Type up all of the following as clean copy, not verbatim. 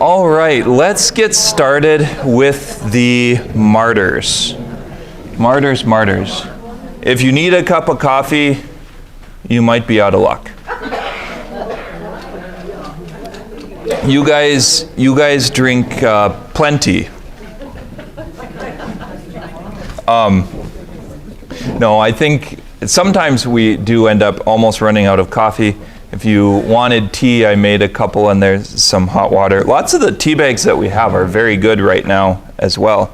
All right, let's get started with the martyrs. Martyrs. If you need a cup of coffee, you might be out of luck. You guys drink plenty. No, I think sometimes we do end up almost running out of coffee. If you wanted tea, I made a couple and there's some hot water. Lots of the tea bags that we have are very good right now as well.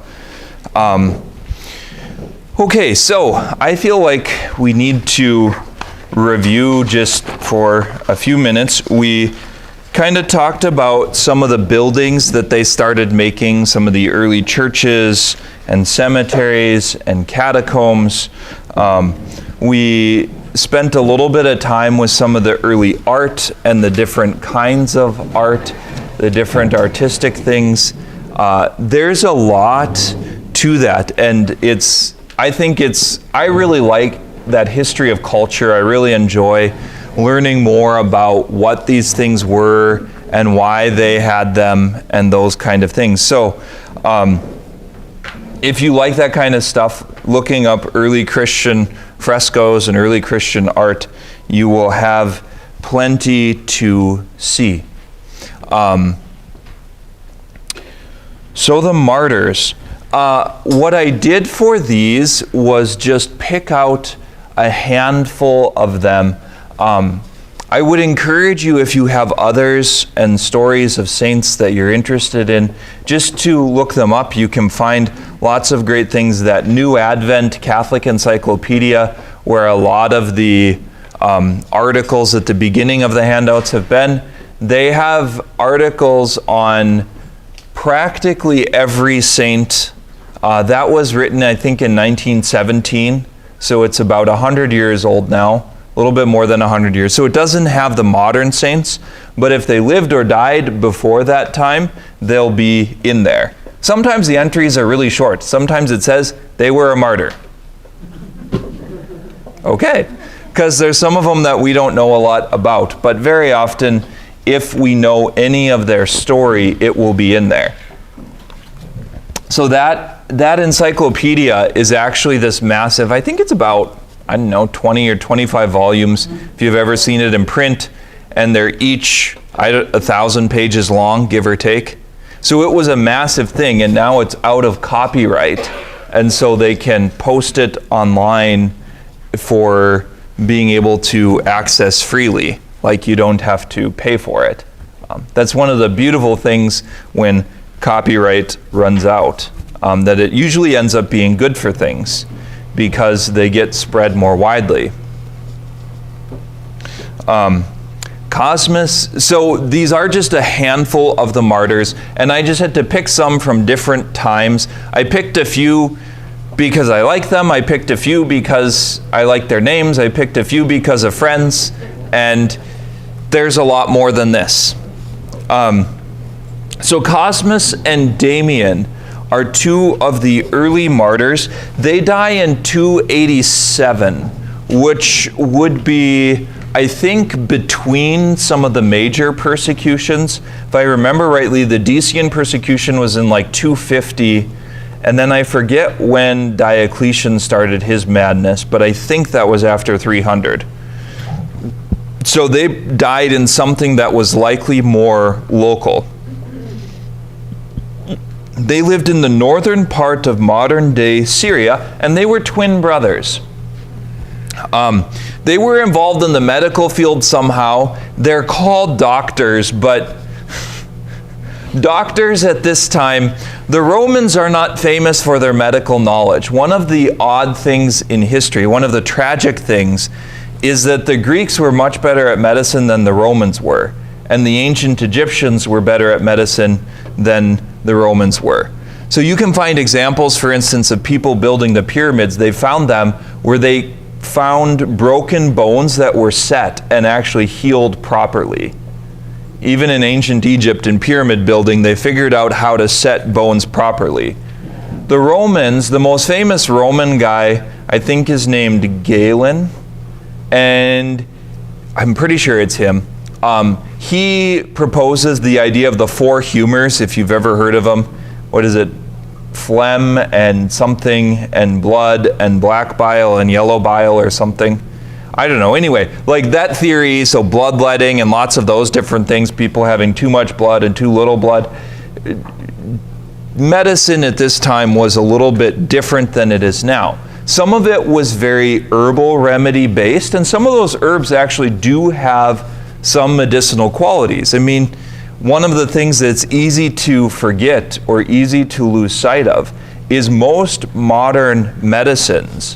Okay, so I feel like we need to review just for a few minutes. We kind of talked about some of the buildings that they started making, some of the early churches and cemeteries and catacombs. We spent a little bit of time with some of the early art and the different kinds of art, the different artistic things. There's a lot to that, and I really like that history of culture. I really enjoy learning more about what these things were and why they had them and those kind of things. So if you like that kind of stuff, looking up early Christian frescoes and early Christian art, you will have plenty to see. So the martyrs. What I did for these was just pick out a handful of them. I would encourage you, if you have others and stories of saints that you're interested in, just to look them up. You can find lots of great things. That New Advent Catholic Encyclopedia, where a lot of the articles at the beginning of the handouts have been, they have articles on practically every saint. That was written, I think, in 1917, so it's about 100 years old now. A little bit more than 100 years. So it doesn't have the modern saints, but if they lived or died before that time, they'll be in there. Sometimes the entries are really short. Sometimes it says they were a martyr. Okay, because there's some of them that we don't know a lot about, but very often, if we know any of their story, it will be in there. So that encyclopedia is actually this massive, I think it's about 20 or 25 volumes, if you've ever seen it in print, and they're each 1,000 pages long, give or take. So it was a massive thing, and now it's out of copyright, and so they can post it online for being able to access freely, like you don't have to pay for it. That's one of the beautiful things when copyright runs out, that it usually ends up being good for things, because they get spread more widely. Cosmas, so these are just a handful of the martyrs, and I just had to pick some from different times. I picked a few because I like them, I picked a few because I like their names, I picked a few because of friends, and there's a lot more than this. So Cosmas and Damian are two of the early martyrs. They die in 287, which would be, I think, between some of the major persecutions. If I remember rightly, the Decian persecution was in like 250, and then I forget when Diocletian started his madness, but I think that was after 300. So they died in something that was likely more local. They lived in the northern part of modern-day Syria, and they were twin brothers. They were involved in the medical field somehow. They're called doctors, but doctors at this time, the Romans are not famous for their medical knowledge. One of the odd things in history, one of the tragic things, is that the Greeks were much better at medicine than the Romans were, and the ancient Egyptians were better at medicine than the Romans were. So you can find examples, for instance, of people building the pyramids. They found them where they found broken bones that were set and actually healed properly. Even in ancient Egypt, in pyramid building, they figured out how to set bones properly. The Romans, the most famous Roman guy, I think is named Galen, and I'm pretty sure it's him. He proposes the idea of the four humors, if you've ever heard of them. What is it? Phlegm and something and blood and black bile and yellow bile or something. I don't know. Anyway, like that theory, so bloodletting and lots of those different things, people having too much blood and too little blood. Medicine at this time was a little bit different than it is now. Some of it was very herbal remedy based, and some of those herbs actually do have some medicinal qualities. I mean, one of the things that's easy to forget or easy to lose sight of is most modern medicines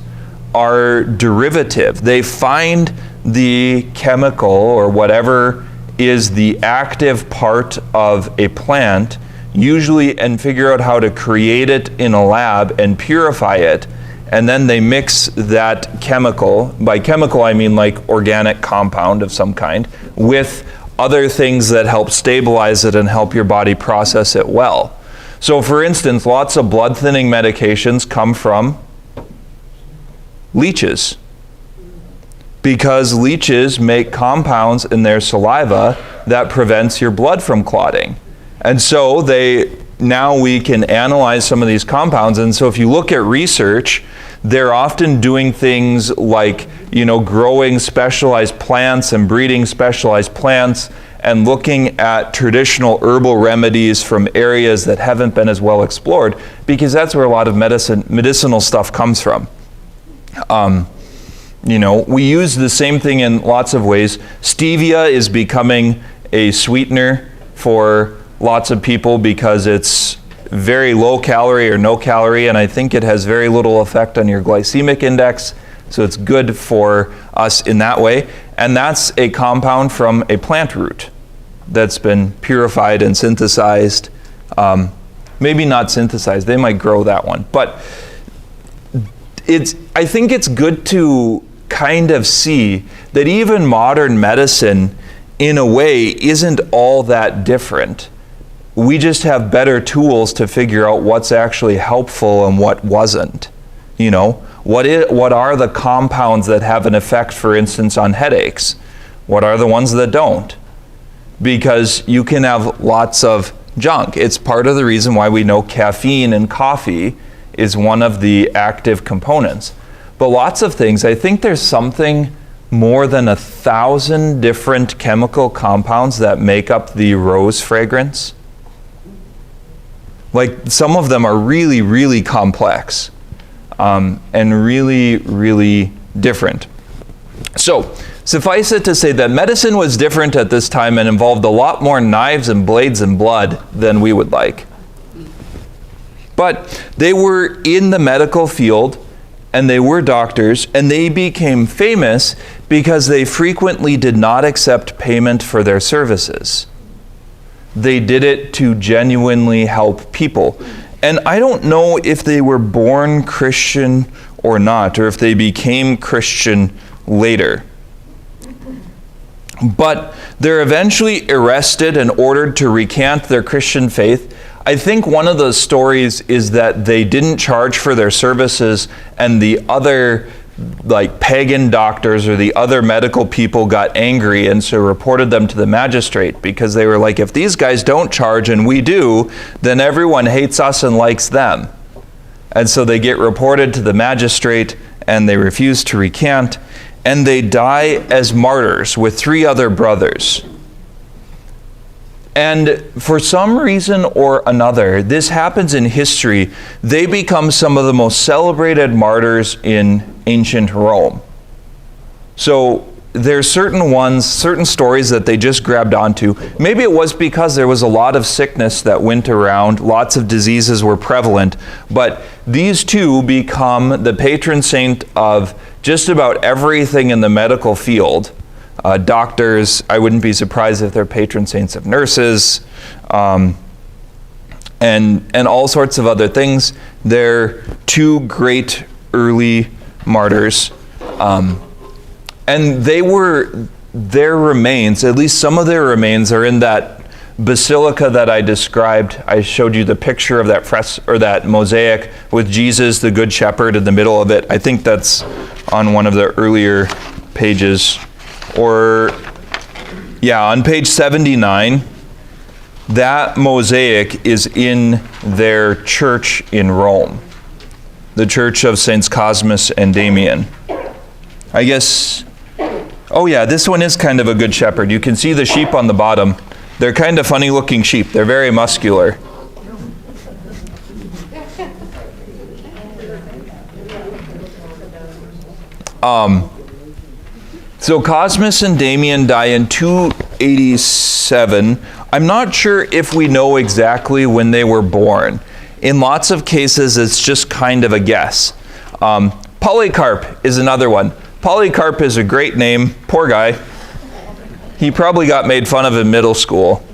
are derivative. They find the chemical or whatever is the active part of a plant, usually, and figure out how to create it in a lab and purify it. And then they mix that chemical, by chemical I mean like organic compound of some kind, with other things that help stabilize it and help your body process it well. So for instance, lots of blood thinning medications come from leeches, because leeches make compounds in their saliva that prevents your blood from clotting. And so now we can analyze some of these compounds, and so if you look at research, they're often doing things like, growing specialized plants and breeding specialized plants and looking at traditional herbal remedies from areas that haven't been as well explored, because that's where a lot of medicinal stuff comes from. We use the same thing in lots of ways. Stevia is becoming a sweetener for lots of people because it's very low calorie or no calorie, and I think it has very little effect on your glycemic index, so it's good for us in that way. And that's a compound from a plant root that's been purified and synthesized. Maybe not synthesized, they might grow that one. But I think it's good to kind of see that even modern medicine, in a way, isn't all that different. We just have better tools to figure out what's actually helpful and what wasn't. What are the compounds that have an effect, for instance, on headaches? What are the ones that don't? Because you can have lots of junk. It's part of the reason why we know caffeine in coffee is one of the active components. But lots of things, I think there's something more than 1,000 different chemical compounds that make up the rose fragrance. Like, some of them are really, really complex and really, really different. So, suffice it to say that medicine was different at this time and involved a lot more knives and blades and blood than we would like. But they were in the medical field, and they were doctors, and they became famous because they frequently did not accept payment for their services. They did it to genuinely help people. And I don't know if they were born Christian or not, or if they became Christian later. But they're eventually arrested and ordered to recant their Christian faith. I think one of the stories is that they didn't charge for their services, and the other pagan doctors or the other medical people got angry and so reported them to the magistrate, because they were like, if these guys don't charge and we do, then everyone hates us and likes them. And so they get reported to the magistrate and they refuse to recant, and they die as martyrs with 3 other brothers. And for some reason or another, this happens in history. They become some of the most celebrated martyrs in ancient Rome. So there's certain stories that they just grabbed onto. Maybe it was because there was a lot of sickness that went around, lots of diseases were prevalent, but these 2 become the patron saint of just about everything in the medical field. Doctors, I wouldn't be surprised if they're patron saints of nurses, and all sorts of other things. They're 2 great early martyrs, and their remains, at least some of their remains, are in that basilica that I described. I showed you the picture of that that mosaic with Jesus, the Good Shepherd, in the middle of it. I think that's on one of the earlier pages. Or Yeah, on page 79, that mosaic is in their church in Rome, the church of Saints Cosmas and Damian. I guess, oh yeah, this one is kind of a good shepherd. You can see the sheep on the bottom. They're kind of funny looking sheep. They're very muscular. So Cosmas and Damian die in 287. I'm not sure if we know exactly when they were born. In lots of cases, it's just kind of a guess. Polycarp is another one. Polycarp is a great name. Poor guy. He probably got made fun of in middle school.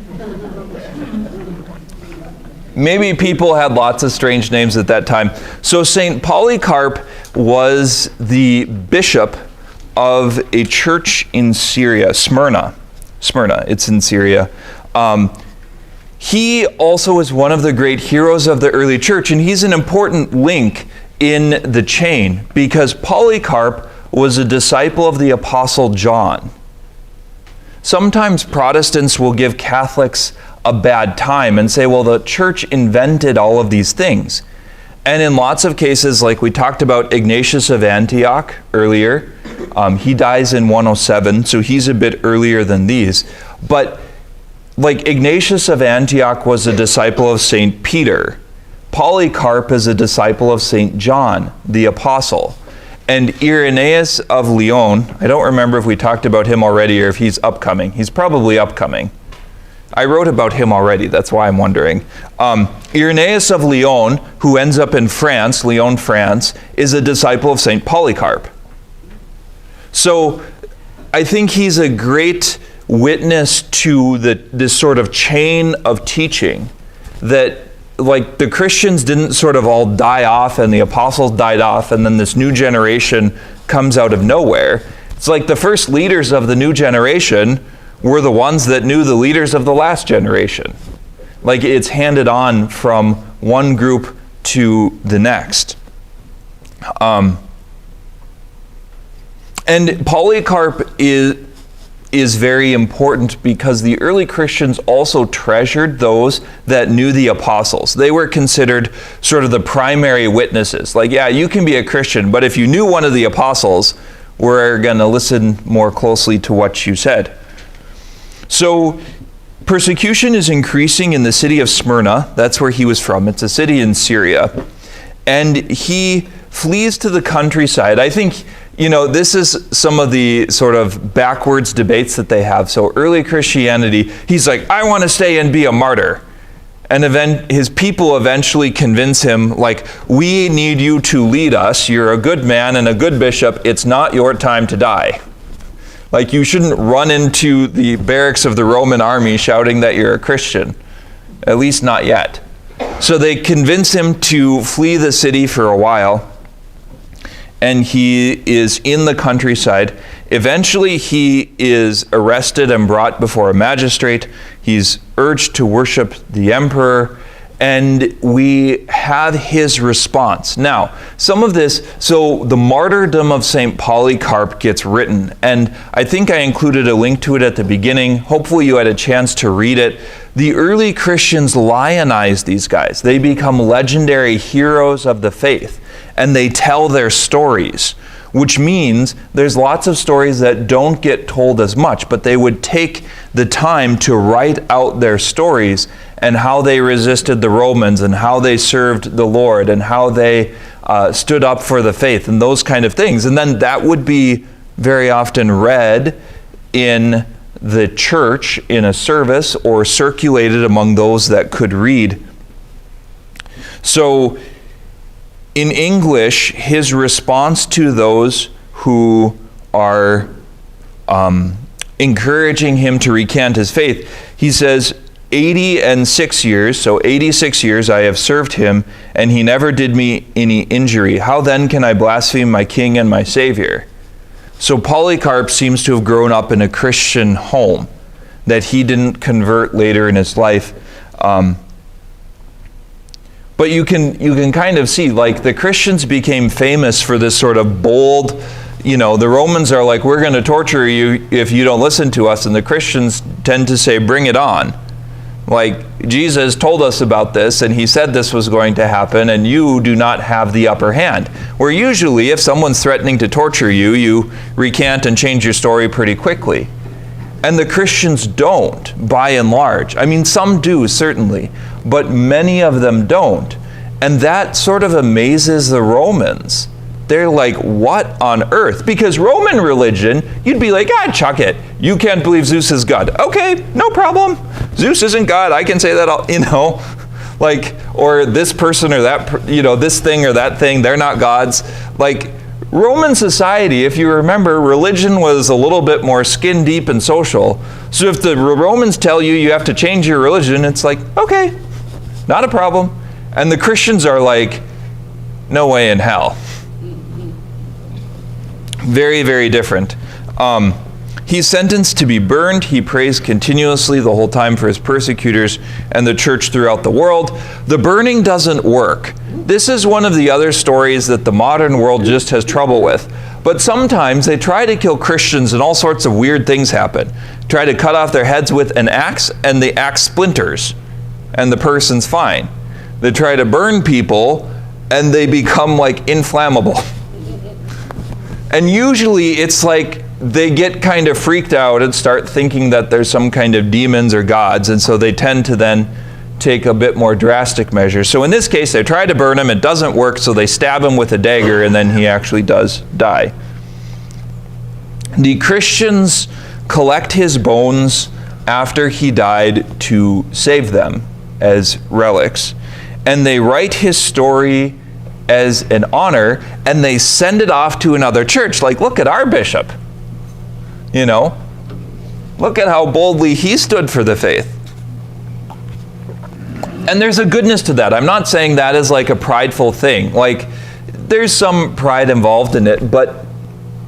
Maybe people had lots of strange names at that time. So St. Polycarp was the bishop of a church in Syria, Smyrna, it's in Syria. He also is one of the great heroes of the early church, and he's an important link in the chain because Polycarp was a disciple of the Apostle John. Sometimes Protestants will give Catholics a bad time and say, well, the church invented all of these things. And in lots of cases, like we talked about Ignatius of Antioch earlier, he dies in 107, so he's a bit earlier than these. But like Ignatius of Antioch was a disciple of St. Peter. Polycarp is a disciple of St. John, the apostle. And Irenaeus of Lyon, I don't remember if we talked about him already or if he's upcoming. He's probably upcoming. I wrote about him already, that's why I'm wondering. Irenaeus of Lyon, who ends up in France, Lyon, France, is a disciple of St. Polycarp. So I think he's a great witness to this sort of chain of teaching that like the Christians didn't sort of all die off and the apostles died off and then this new generation comes out of nowhere. It's like the first leaders of the new generation were the ones that knew the leaders of the last generation. Like it's handed on from one group to the next. And Polycarp is very important because the early Christians also treasured those that knew the apostles. They were considered sort of the primary witnesses. Like, yeah, you can be a Christian, but if you knew one of the apostles, we're going to listen more closely to what you said. So persecution is increasing in the city of Smyrna. That's where he was from. It's a city in Syria. And he flees to the countryside. I think, you know, this is some of the sort of backwards debates that they have. So early Christianity, he's like, I want to stay and be a martyr. And his people eventually convince him, like, we need you to lead us. You're a good man and a good bishop. It's not your time to die. Like, you shouldn't run into the barracks of the Roman army shouting that you're a Christian. At least not yet. So they convince him to flee the city for a while. And he is in the countryside. Eventually, he is arrested and brought before a magistrate. He's urged to worship the emperor. And we have his response. Now, some of this, so the martyrdom of St. Polycarp gets written. And I think I included a link to it at the beginning. Hopefully you had a chance to read it. The early Christians lionize these guys. They become legendary heroes of the faith. And they tell their stories, which means there's lots of stories that don't get told as much, but they would take the time to write out their stories and how they resisted the Romans and how they served the Lord and how they stood up for the faith and those kind of things. And then that would be very often read in the church in a service or circulated among those that could read. So in English, his response to those who are encouraging him to recant his faith, he says, 86 years, so 86 years I have served him, and he never did me any injury. How then can I blaspheme my King and my Savior? So Polycarp seems to have grown up in a Christian home, that he didn't convert later in his life. But you can kind of see, like, the Christians became famous for this sort of bold the Romans are like, we're going to torture you if you don't listen to us, and the Christians tend to say, bring it on. Like, Jesus told us about this, and he said this was going to happen, and you do not have the upper hand. Where usually, if someone's threatening to torture you, you recant and change your story pretty quickly. And the Christians don't, by and large. I mean, some do, certainly, but many of them don't. And that sort of amazes the Romans. They're like, what on earth? Because Roman religion, you'd be like, chuck it. You can't believe Zeus is God. Okay, no problem. Zeus isn't God. I can say that, like, or this person or that, this thing or that thing, they're not gods. Like, Roman society, if you remember, religion was a little bit more skin deep and social. So if the Romans tell you you have to change your religion, it's like, okay, not a problem. And the Christians are like, no way in hell. Very, very different. He's sentenced to be burned. He prays continuously the whole time for his persecutors and the church throughout the world. The burning doesn't work. This is one of the other stories that the modern world just has trouble with. But sometimes they try to kill Christians and all sorts of weird things happen. Try to cut off their heads with an axe, and the axe splinters, and the person's fine. They try to burn people, and they become like inflammable. And usually it's like they get kind of freaked out and start thinking that there's some kind of demons or gods, and so they tend to then take a bit more drastic measures. So in this case, they try to burn him, it doesn't work, so they stab him with a dagger, and then he actually does die. The Christians collect his bones after he died to save them as relics, and they write his story as an honor, and they send it off to another church. Like, look at our bishop. Look at how boldly he stood for the faith. And there's a goodness to that. I'm not saying that is like a prideful thing. Like, there's some pride involved in it, but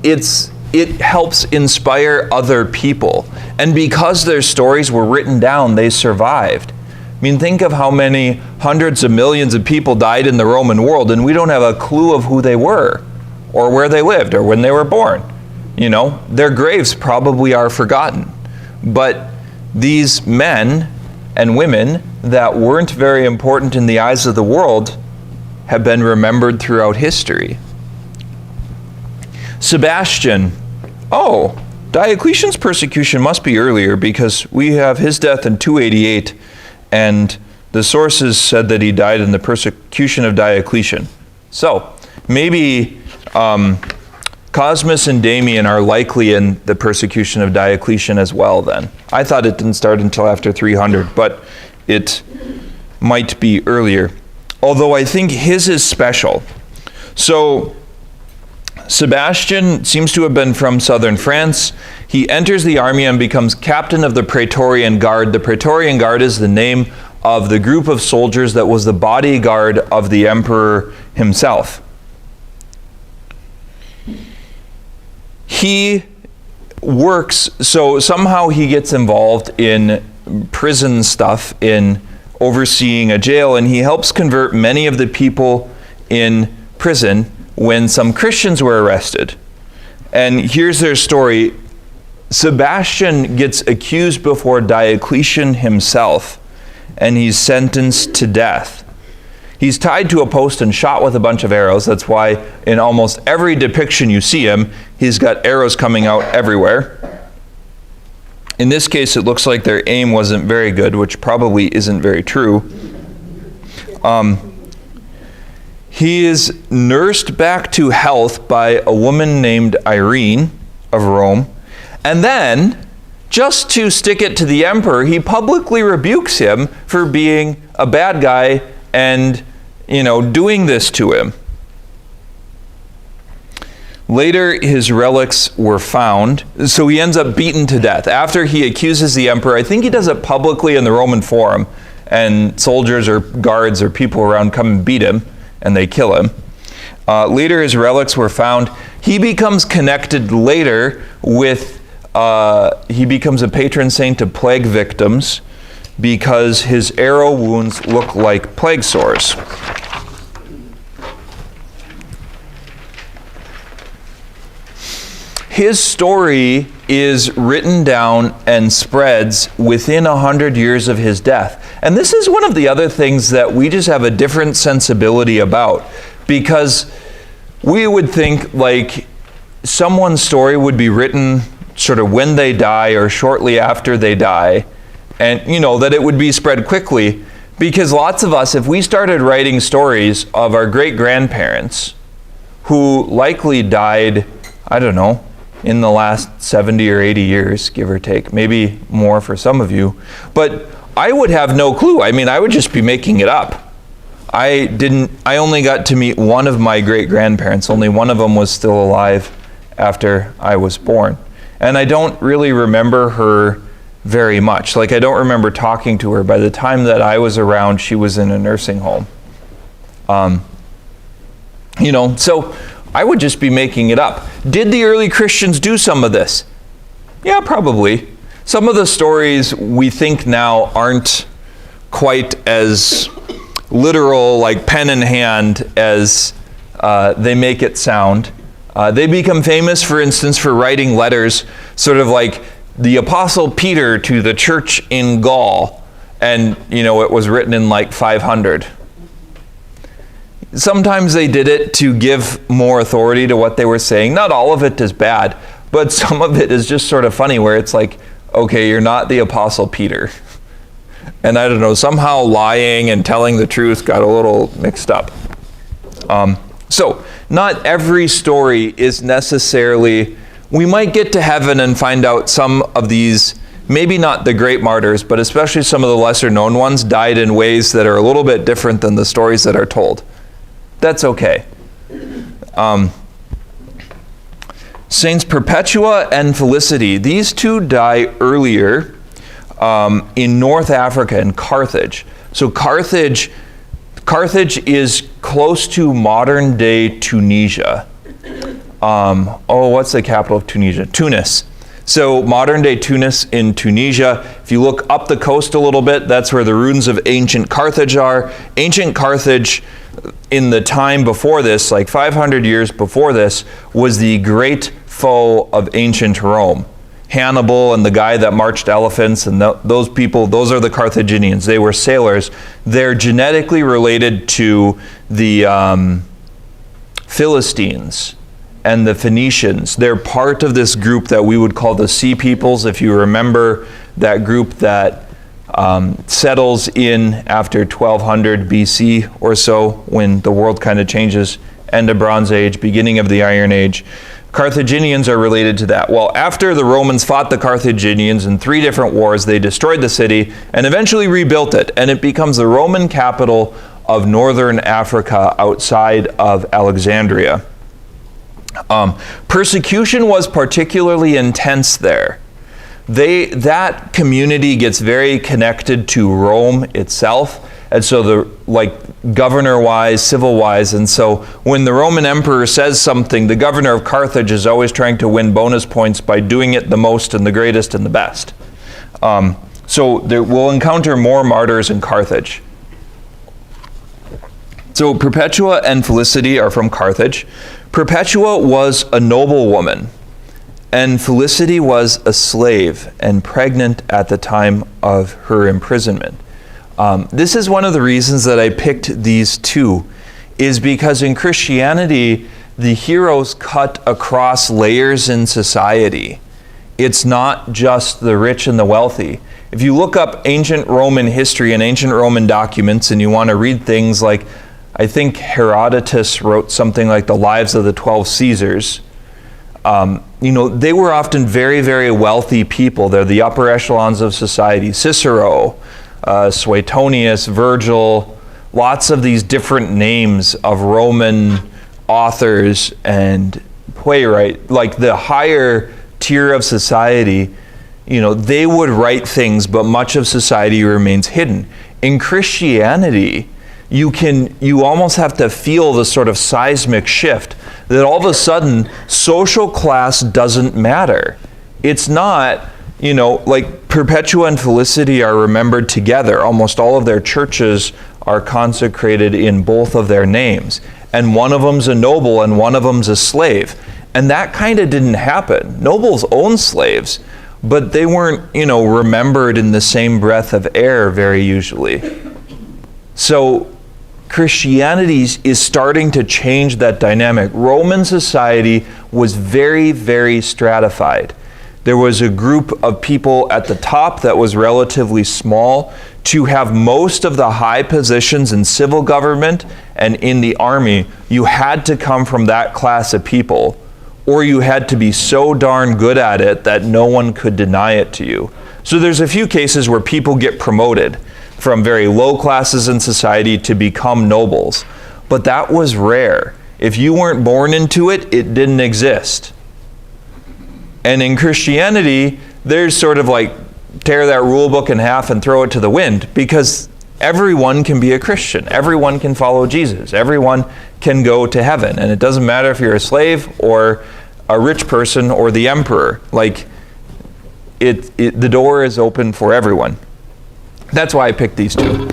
it helps inspire other people. And because their stories were written down, they survived. I mean, think of how many hundreds of millions of people died in the Roman world, and we don't have a clue of who they were, or where they lived, or when they were born. Their graves probably are forgotten. But these men and women that weren't very important in the eyes of the world have been remembered throughout history. Sebastian. Oh, Diocletian's persecution must be earlier, because we have his death in 288, and the sources said that he died in the persecution of Diocletian. So, maybe Cosmas and Damian are likely in the persecution of Diocletian as well then. I thought it didn't start until after 300, but it might be earlier. Although I think his is special. So, Sebastian seems to have been from southern France. He enters the army and becomes captain of the Praetorian Guard. The Praetorian Guard is the name of the group of soldiers that was the bodyguard of the emperor himself. He works, so somehow he gets involved in prison stuff, in overseeing a jail, and he helps convert many of the people in prison when some Christians were arrested. And here's their story. Sebastian gets accused before Diocletian himself, and he's sentenced to death. He's tied to a post and shot with a bunch of arrows. That's why in almost every depiction you see him, he's got arrows coming out everywhere. In this case, it looks like their aim wasn't very good, which probably isn't very true. He is nursed back to health by a woman named Irene of Rome. And then, just to stick it to the emperor, he publicly rebukes him for being a bad guy and, doing this to him. Later, his relics were found, so he ends up beaten to death. After he accuses the emperor, I think he does it publicly in the Roman Forum, and soldiers or guards or people around come and beat him, and they kill him. Later, his relics were found. He becomes connected later with, he becomes a patron saint of plague victims because his arrow wounds look like plague sores. his story is written down and spreads within 100 years of his death. And this is one of the other things that we just have a different sensibility about, because we would think like someone's story would be written sort of when they die or shortly after they die, and that it would be spread quickly, because lots of us, if we started writing stories of our great-grandparents who likely died, I don't know, in the last 70 or 80 years, give or take, maybe more for some of you, but I would have no clue. I mean, I would just be making it up. I only got to meet one of my great-grandparents. Only one of them was still alive after I was born. And I don't really remember her very much. Like, I don't remember talking to her. By the time that I was around, she was in a nursing home. So I would just be making it up. Did the early Christians do some of this? Yeah, probably. Some of the stories we think now aren't quite as literal, like pen in hand, as they make it sound. They become famous, for instance, for writing letters, sort of like the Apostle Peter to the church in Gaul, and it was written in like 500. Sometimes they did it to give more authority to what they were saying. Not all of it is bad, but some of it is just sort of funny, where it's like, okay, you're not the Apostle Peter. And I don't know, somehow lying and telling the truth got a little mixed up. So, not every story is necessarily, we might get to heaven and find out some of these, maybe not the great martyrs, but especially some of the lesser known ones, died in ways that are a little bit different than the stories that are told. That's okay. Saints Perpetua and Felicity, these two die earlier in North Africa, in Carthage. So Carthage is close to modern day Tunisia. What's the capital of Tunisia? Tunis. So modern day Tunis in Tunisia. If you look up the coast a little bit, that's where the ruins of ancient Carthage are. Ancient Carthage, in the time before this, like 500 years before this, was the great foe of ancient Rome. Hannibal and the guy that marched elephants, and those people, those are the Carthaginians. They were sailors. They're genetically related to the Philistines and the Phoenicians. They're part of this group that we would call the Sea Peoples. If you remember that group that settles in after 1200 BC or so, when the world kind of changes, end of Bronze Age, beginning of the Iron Age. Carthaginians are related to that. Well, after the Romans fought the Carthaginians in 3 different wars, they destroyed the city and eventually rebuilt it, and it becomes the Roman capital of northern Africa outside of Alexandria. Persecution was particularly intense there. That community gets very connected to Rome itself, and so governor-wise, civil-wise, and so when the Roman emperor says something, the governor of Carthage is always trying to win bonus points by doing it the most and the greatest and the best. So we'll encounter more martyrs in Carthage. So Perpetua and Felicity are from Carthage. Perpetua was a noblewoman, and Felicity was a slave and pregnant at the time of her imprisonment. This is one of the reasons that I picked these two, is because in Christianity, the heroes cut across layers in society. It's not just the rich and the wealthy. If you look up ancient Roman history and ancient Roman documents, and you want to read things like, I think Herodotus wrote something like the Lives of the 12 Caesars. They were often very, very wealthy people. They're the upper echelons of society. Cicero, Suetonius, Virgil, lots of these different names of Roman authors and playwright, like the higher tier of society, they would write things, but much of society remains hidden. In Christianity, you almost have to feel the sort of seismic shift that all of a sudden social class doesn't matter. It's not, like Perpetua and Felicity are remembered together. Almost all of their churches are consecrated in both of their names. And one of them's a noble and one of them's a slave. And that kind of didn't happen. Nobles owned slaves, but they weren't, remembered in the same breath of air very usually. So Christianity is starting to change that dynamic. Roman society was very, very stratified. There was a group of people at the top that was relatively small. To have most of the high positions in civil government and in the army, you had to come from that class of people, or you had to be so darn good at it that no one could deny it to you. So there's a few cases where people get promoted from very low classes in society to become nobles. But that was rare. If you weren't born into it, it didn't exist. And in Christianity, there's sort of like tear that rule book in half and throw it to the wind, because everyone can be a Christian. Everyone can follow Jesus. Everyone can go to heaven. And it doesn't matter if you're a slave or a rich person or the emperor. Like, the door is open for everyone. That's why I picked these two.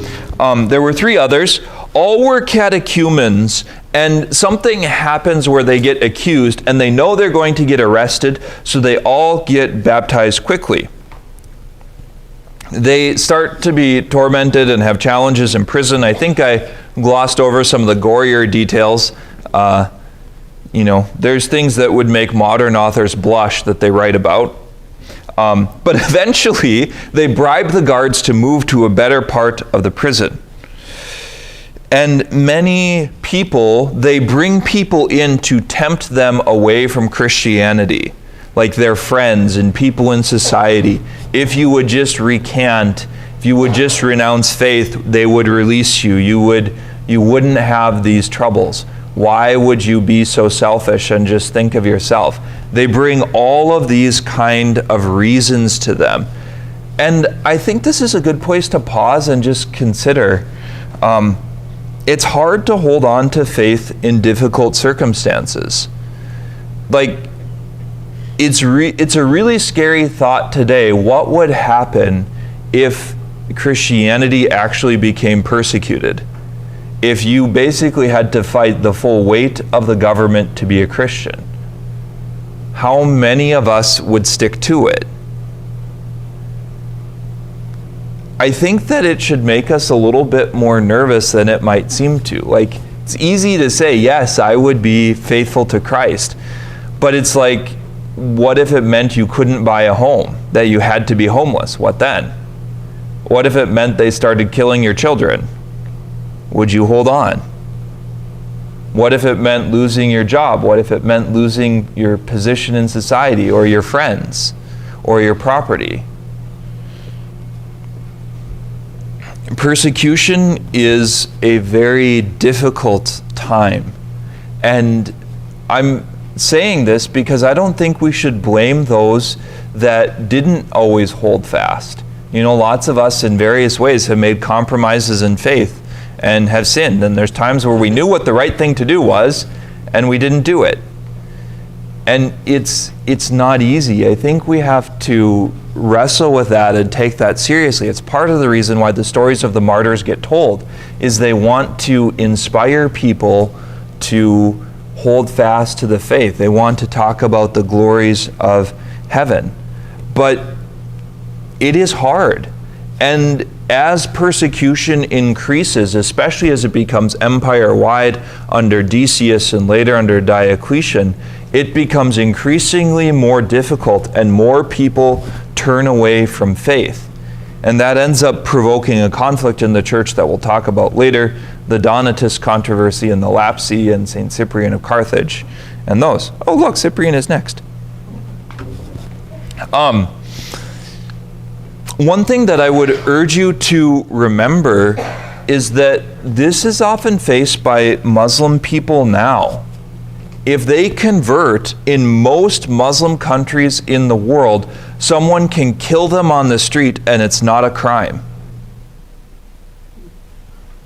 There were three others. All were catechumens, and something happens where they get accused, and they know they're going to get arrested, so they all get baptized quickly. They start to be tormented and have challenges in prison. I think I glossed over some of the gorier details. There's things that would make modern authors blush that they write about. But eventually, they bribe the guards to move to a better part of the prison. And many people, they bring people in to tempt them away from Christianity, like their friends and people in society. If you would just recant, if you would just renounce faith, they would release you. You wouldn't have these troubles. Why would you be so selfish and just think of yourself? They bring all of these kind of reasons to them. And I think this is a good place to pause and just consider. It's hard to hold on to faith in difficult circumstances. Like, it's a really scary thought today. What would happen if Christianity actually became persecuted? If you basically had to fight the full weight of the government to be a Christian? How many of us would stick to it? I think that it should make us a little bit more nervous than it might seem to. Like, it's easy to say, yes, I would be faithful to Christ. But it's like, what if it meant you couldn't buy a home, that you had to be homeless? What then? What if it meant they started killing your children? Would you hold on? What if it meant losing your job? What if it meant losing your position in society, or your friends, or your property? Persecution is a very difficult time. And I'm saying this because I don't think we should blame those that didn't always hold fast. Lots of us in various ways have made compromises in faith and have sinned. And there's times where we knew what the right thing to do was, and we didn't do it. And it's not easy. I think we have to wrestle with that and take that seriously. It's part of the reason why the stories of the martyrs get told, is they want to inspire people to hold fast to the faith. They want to talk about the glories of heaven. But it is hard. And as persecution increases, especially as it becomes empire-wide under Decius and later under Diocletian, it becomes increasingly more difficult, and more people turn away from faith. And that ends up provoking a conflict in the church that we'll talk about later, the Donatist controversy and the Lapsi and St. Cyprian of Carthage and those. Oh, look, Cyprian is next. One thing that I would urge you to remember is that this is often faced by Muslim people now. If they convert in most Muslim countries in the world, someone can kill them on the street and it's not a crime.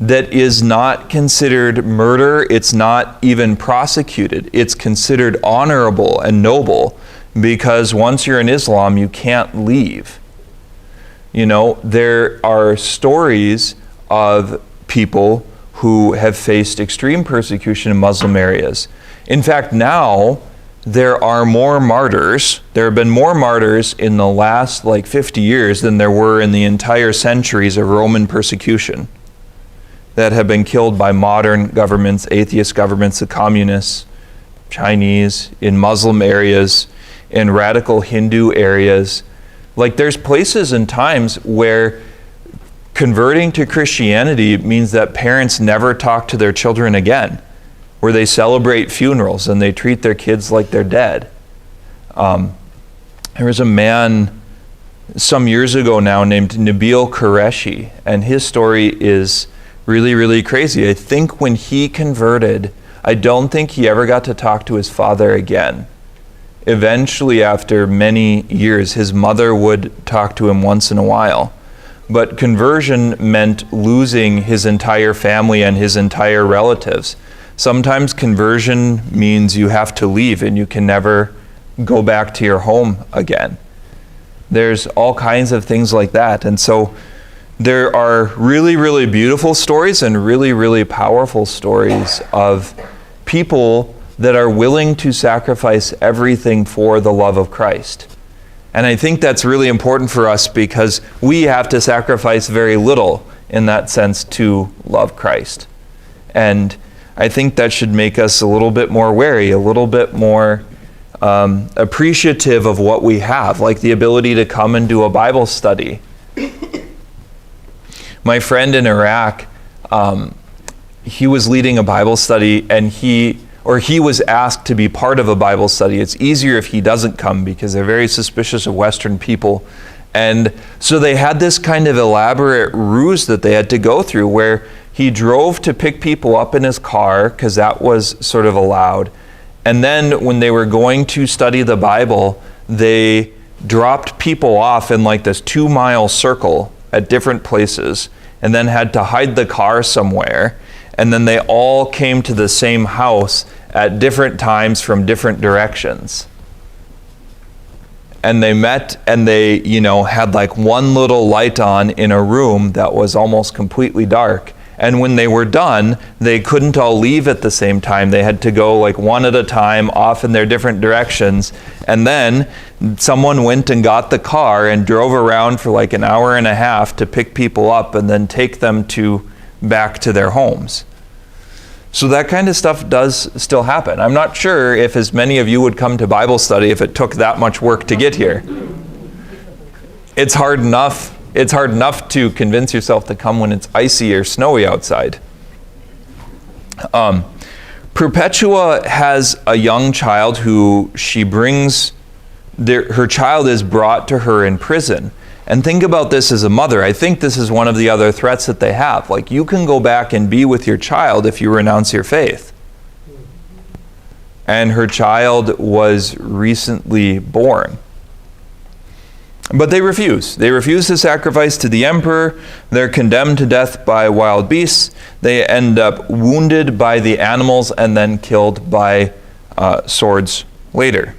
That is not considered murder. It's not even prosecuted. It's considered honorable and noble, because once you're in Islam, you can't leave. There are stories of people who have faced extreme persecution in Muslim areas. In fact, now there are more martyrs. There have been more martyrs in the last 50 years than there were in the entire centuries of Roman persecution that have been killed by modern governments, atheist governments, the communists, Chinese, in Muslim areas, in radical Hindu areas. There's places and times where converting to Christianity means that parents never talk to their children again, where they celebrate funerals and they treat their kids like they're dead. There was a man some years ago now named Nabil Qureshi, and his story is really, really crazy. I think when he converted, I don't think he ever got to talk to his father again. Eventually, after many years, his mother would talk to him once in a while. But conversion meant losing his entire family and his entire relatives. Sometimes conversion means you have to leave and you can never go back to your home again. There's all kinds of things like that. And so there are really, really beautiful stories and really, really powerful stories of people that are willing to sacrifice everything for the love of Christ. And I think that's really important for us because we have to sacrifice very little in that sense to love Christ. And I think that should make us a little bit more wary, a little bit more appreciative of what we have, like the ability to come and do a Bible study. My friend in Iraq, he was leading a Bible study, and he was asked to be part of a Bible study. It's easier if he doesn't come because they're very suspicious of Western people. And so they had this kind of elaborate ruse that they had to go through where he drove to pick people up in his car because that was sort of allowed. And then when they were going to study the Bible, they dropped people off in this 2-mile circle at different places and then had to hide the car somewhere. And then they all came to the same house at different times from different directions. And they met and they, had one little light on in a room that was almost completely dark. And when they were done, they couldn't all leave at the same time. They had to go one at a time off in their different directions. And then someone went and got the car and drove around for an hour and a half to pick people up and then take them back to their homes. So that kind of stuff does still happen. I'm not sure if as many of you would come to Bible study if it took that much work to get here. It's hard enough to convince yourself to come when it's icy or snowy outside. Perpetua has a young child who she brings, her child is brought to her in prison. And think about this as a mother. I think this is one of the other threats that they have. You can go back and be with your child if you renounce your faith. And her child was recently born. But they refuse. They refuse to sacrifice to the emperor. They're condemned to death by wild beasts. They end up wounded by the animals and then killed by swords later.